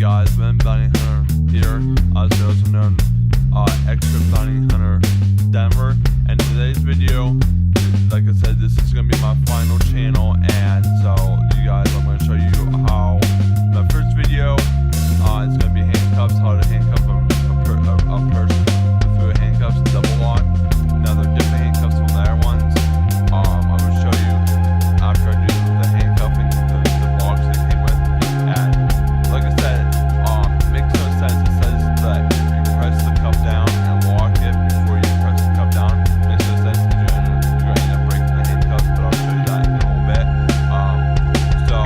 guys, Ben Bounty Hunter here, also known Extra Bounty Hunter Denver. And today's video, like I said, this is going to be my final channel, and so you guys, I'm going to show you how my first video, it's going to be handcuffs, how to handcuff a person through handcuffs, double lock. Now they're different handcuffs from the other ones. I'm going to show you after I do the handcuffing, the blocks they came with. And like I said, makes no sense. It says that you press the cuff down and lock it before you press the cuff down. Makes no sense because you're going to end up breaking the handcuffs, but I'll show you that in a little bit. So,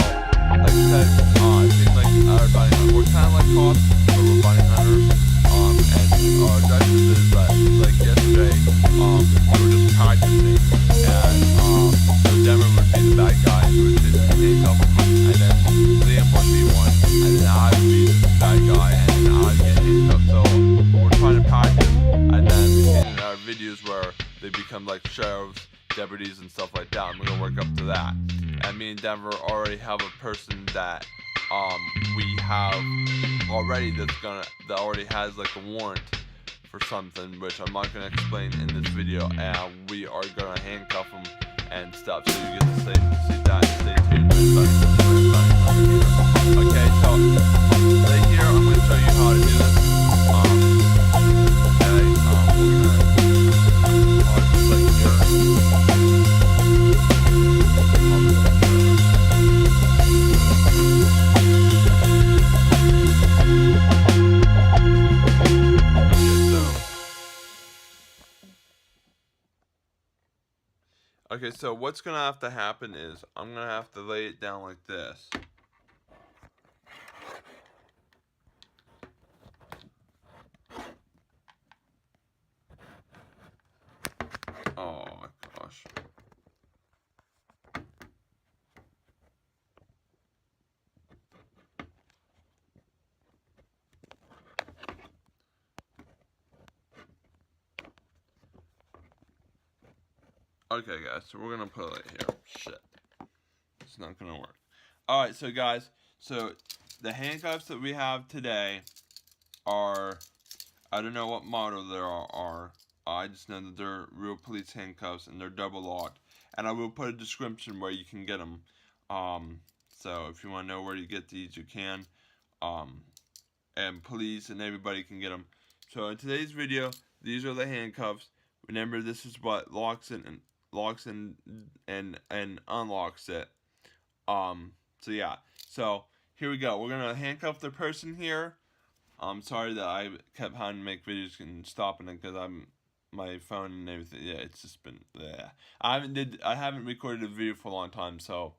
like I said, it seems like everybody, we're kind of like cops, but we're bounty hunters. And our objective is that, like yesterday, we were just practicing, and so Denver would be the bad guy who would just handcuff him, and then Liam would be one, and then I would be the bad guy, and then I'd get handcuffed. So we're trying to practice, and then in our videos where they become like sheriffs, deputies, and stuff like that, and we're gonna work up to that. And me and Denver already have a person that we have already that already has like a warrant for something, which I'm not gonna explain in this video, and we are gonna handcuff him and stuff, so you get to see that. Stay tuned. Okay, so right here I'm gonna show you how to do this. Okay, we're gonna just like here. Okay, so what's gonna have to happen is I'm gonna have to lay it down like this. Oh my gosh. Okay guys, so we're gonna put it here. Shit. It's not gonna work. Alright, so guys, so the handcuffs that we have today are, I don't know what model there are. I just know that they're real police handcuffs and they're double locked. And I will put a description where you can get them. So if you want to know where you get these, you can. And police and everybody can get them. So in today's video, these are the handcuffs. Remember, this is what locks and unlocks it. So yeah. So here we go. We're gonna handcuff the person here. I'm sorry that I kept having to make videos and stopping it because my phone and everything. Yeah, it's just been. Yeah. I haven't recorded a video for a long time, so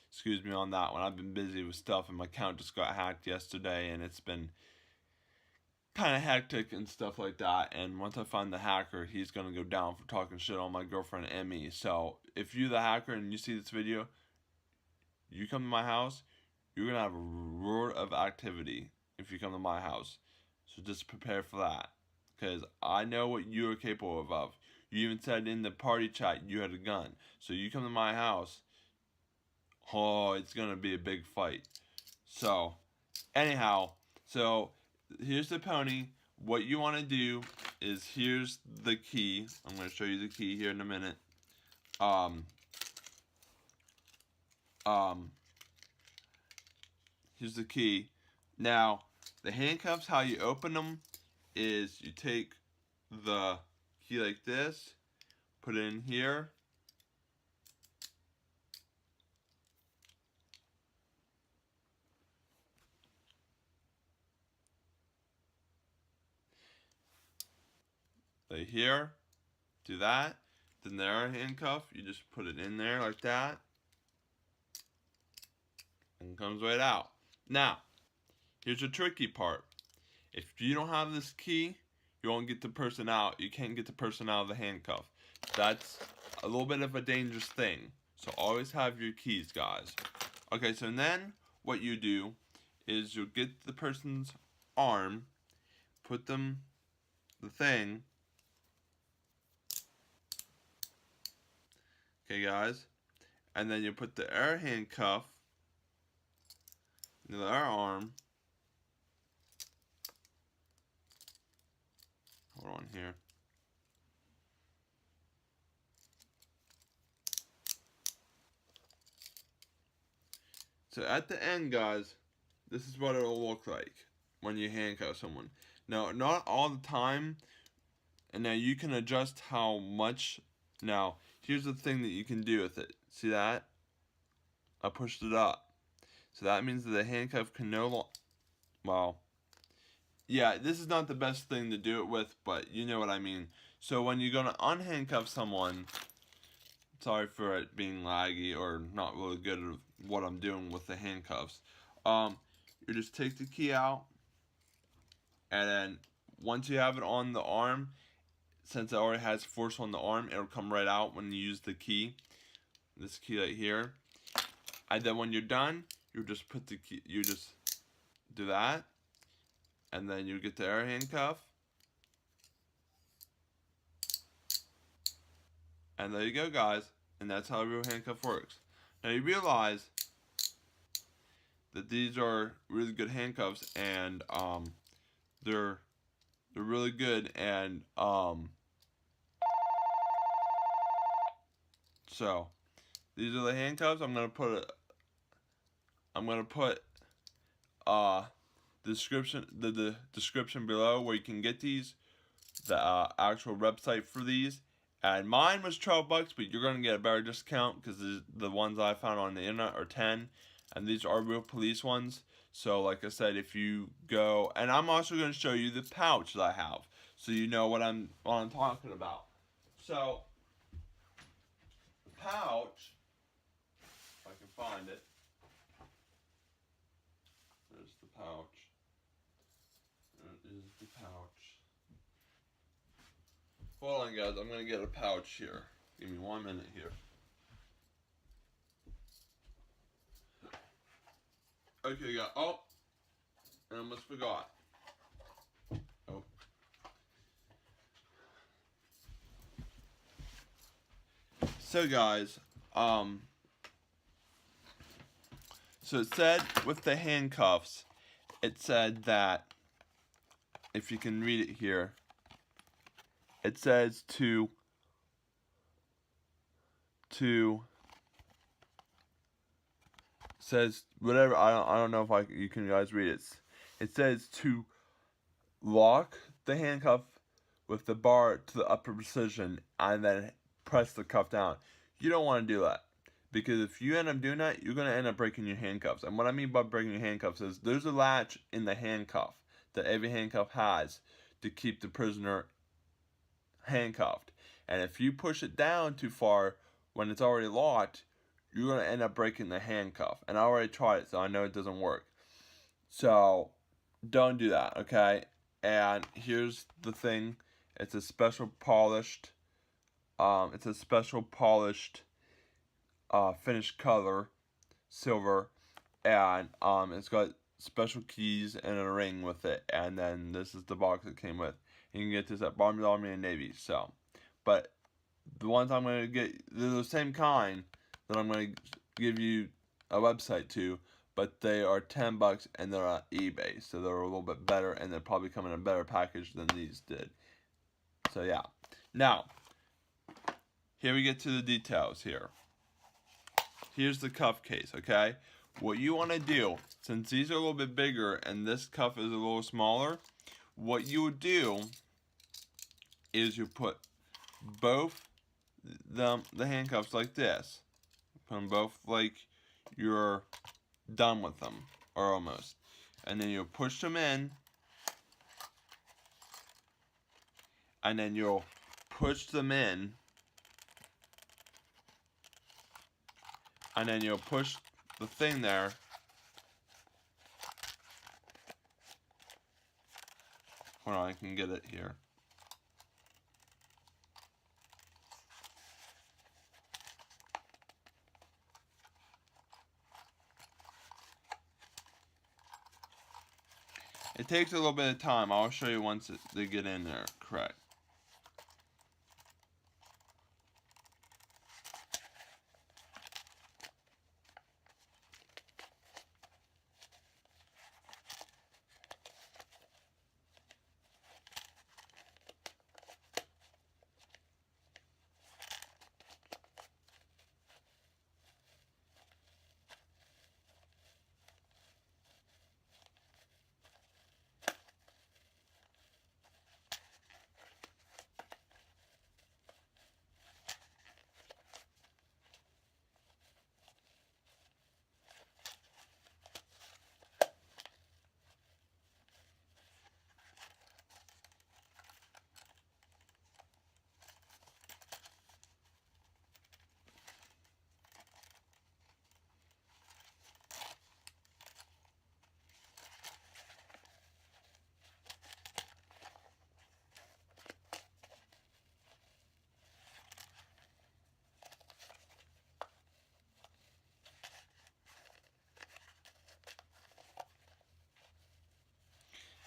excuse me on that one. I've been busy with stuff, and my account just got hacked yesterday, and it's been kind of hectic and stuff like that. And once I find the hacker, he's gonna go down for talking shit on my girlfriend Emmy. So if you're the hacker and you see this video, you come to my house, you're gonna have a roar of activity if you come to my house. So just prepare for that, because I know what you are capable of. You even said in the party chat you had a gun. So you come to my house, oh, it's gonna be a big fight. So anyhow, so here's the pony. What you want to do is, here's the key. I'm going to show you the key here in a minute. Here's the key. Now, the handcuffs, how you open them is you take the key like this, put it in here. Right here, do that. Then their handcuff, you just put it in there like that, and it comes right out. Now, here's the tricky part. If you don't have this key, you won't get the person out. You can't get the person out of the handcuff. That's a little bit of a dangerous thing. So always have your keys, guys. Okay, so then what you do is you'll get the person's arm, put them the thing. Okay, guys, and then you put the air handcuff in the other arm, Hold on here. So at the end, guys, this is what it'll look like when you handcuff someone. Now, not all the time, and now you can adjust how much. Now, here's the thing that you can do with it. See that? I pushed it up. So that means that the handcuff can no longer, well, yeah, this is not the best thing to do it with, but you know what I mean. So when you're going to unhandcuff someone, sorry for it being laggy or not really good at what I'm doing with the handcuffs. You just take the key out, and then once you have it on the arm, since it already has force on the arm, it'll come right out when you use the key. This key right here. And then when you're done, you just put the key, you just do that, and then you get the air handcuff. And there you go, guys. And that's how a real handcuff works. Now you realize that these are really good handcuffs, and they're really good, and so these are the handcuffs. I'm gonna put the description below where you can get these, the actual website for these. And mine was $12, but you're gonna get a better discount because the ones I found on the internet are 10, and these are real police ones. So like I said, if you go, and I'm also gonna show you the pouch that I have, so you know what I'm talking about. So the pouch, if I can find it. There's the pouch. There is the pouch. Hold on, guys. I'm going to get a pouch here. Give me 1 minute here. Okay, guys. Oh, I almost forgot. Oh. So, guys, so it said with the handcuffs, it said that, if you can read it here, it says to says whatever, I don't know if you can guys read it. It says to lock the handcuff with the bar to the upper position and then press the cuff down. You don't want to do that, because if you end up doing that, you're going to end up breaking your handcuffs. And what I mean by breaking your handcuffs is there's a latch in the handcuff that every handcuff has to keep the prisoner handcuffed. And if you push it down too far when it's already locked, you're going to end up breaking the handcuff. And I already tried it, so I know it doesn't work. So don't do that, okay? And here's the thing. It's a special polished finished color, silver, and it's got special keys and a ring with it. And then this is the box it came with. You can get this at Barnes Army and Navy. So, but the ones I'm going to get, they're the same kind that I'm going to give you a website to, but they are $10 and they're on eBay. So they're a little bit better, and they're probably come in a better package than these did. So yeah. Now, here we get to the details here. Here's the cuff case, okay? What you want to do, since these are a little bit bigger and this cuff is a little smaller, what you would do is you put both the handcuffs like this. Put them both like you're done with them, or almost. And then you'll push them in, and then you'll push them in, and then you'll push the thing there. Hold on, I can get it here. It takes a little bit of time. I'll show you once they get in there, correct.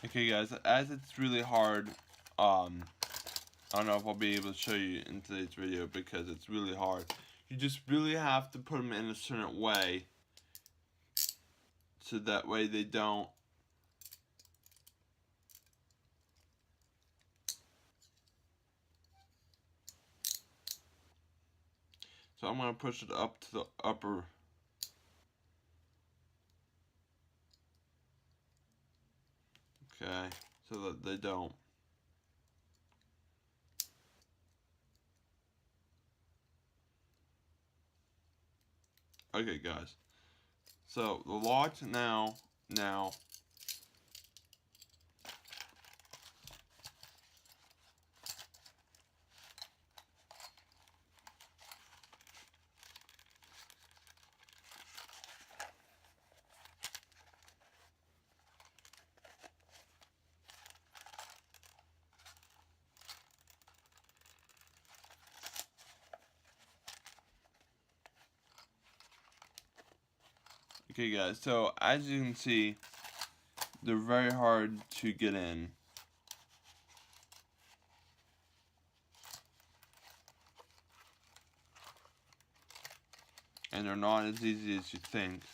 Okay guys, as it's really hard, I don't know if I'll be able to show you in today's video because it's really hard. You just really have to put them in a certain way so that way they don't so I'm going to push it up to the upper. Okay, so that they don't. Okay guys, so the lock now, okay guys, so as you can see, they're very hard to get in. And they're not as easy as you think.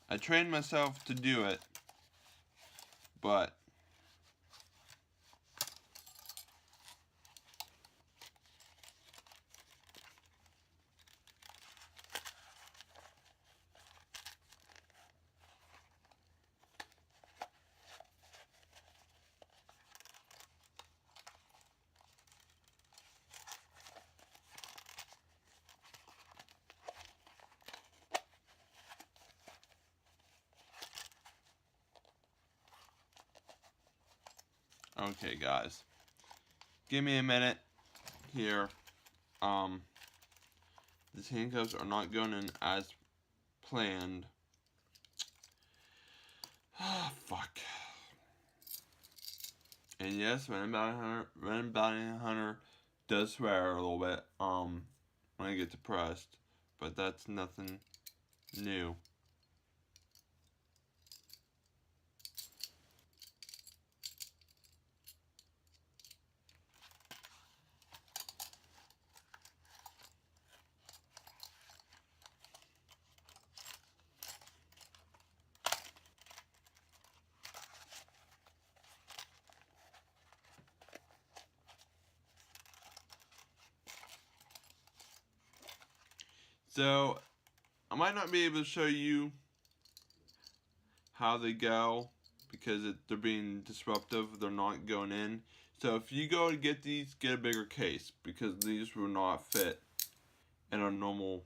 I trained myself to do it, but okay guys, give me a minute here. These handcuffs are not going in as planned. Ah, fuck. And yes, Random Bounty Hunter does swear a little bit when I get depressed, but that's nothing new. So, I might not be able to show you how they go because they're being disruptive, they're not going in. So if you go to get these, get a bigger case because these will not fit in a normal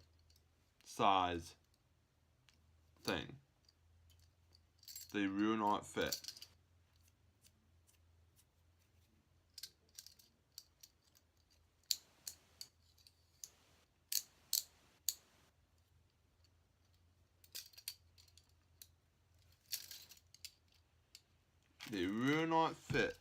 size thing. They will not fit. They will not fit.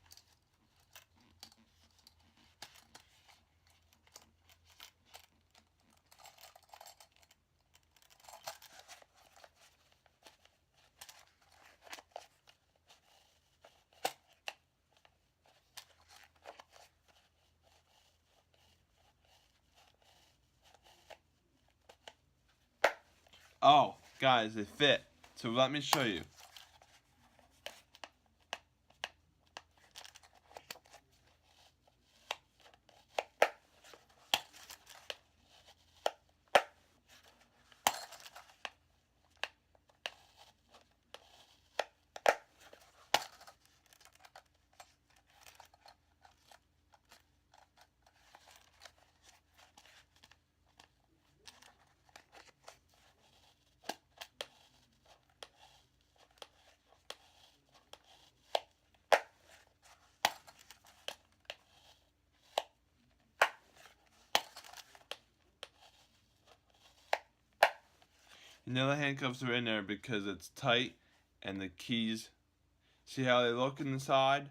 Oh, guys, they fit. So let me show you. You know the handcuffs are in there because it's tight and the keys, see how they look inside?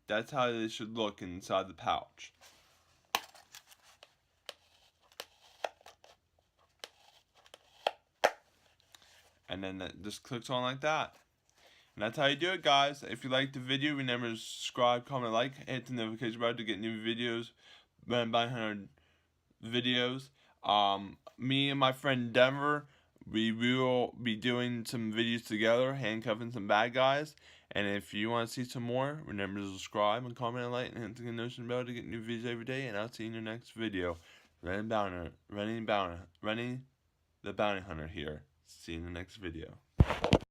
That's how they should look inside the pouch. and then that just clicks on like that. And that's how you do it, guys. If you liked the video, remember to subscribe, comment, like, hit the notification bell to get new videos, Bounty Hunter videos. Me and my friend Denver, we will be doing some videos together, handcuffing some bad guys. And if you want to see some more, remember to subscribe and comment and like and hit the notification bell to get new videos every day. And I'll see you in your next video. Running the Bounty Hunter here. See you in the next video.